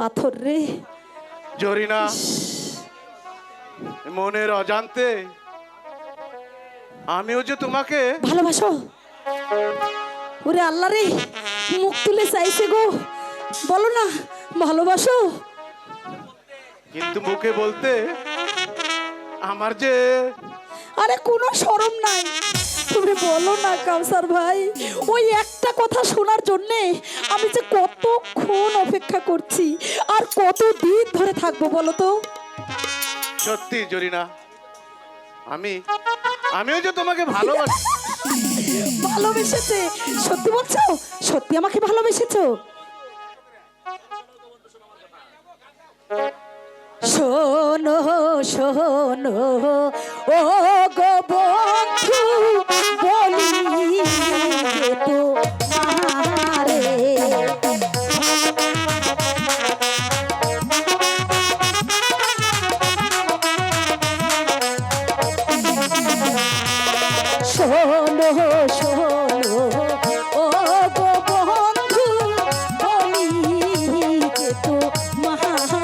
পাথর রে। জরিনা, মনের অজান্তে আমিও যে তোমাকে ভালোবাসো। ওরে আল্লাহ রে, মুখ তুলে চাইছে গো, বলো না ভালোবাসো। কিন্তু মুখে বলতে আমার যে আরে কোনো শরম নাই, তুমি বলো না কাউসার ভাই। ওই একটা কথা শোনার জন্যে আমি যে কতক্ষণ অপেক্ষা করছি, আর কত দিন ধরে থাকবো বলো তো। সত্যি জরিনা, আমিও যে তোমাকে ভালোবাসি। ভালোবেসেছে? সত্যি বলছো? সত্যি আমাকে ভালোবেসেছো? শোনো শোনো ও গো বন্ধু, বলি তো মারে। শোনো শোনো ও গো বন্ধু, বলি তো মারে।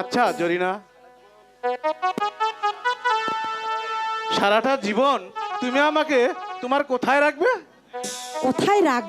আচ্ছা জরিনা, সারাটা জীবন তুমি আমাকে তোমার কোথায় রাখবে? কোথায় রাখবে?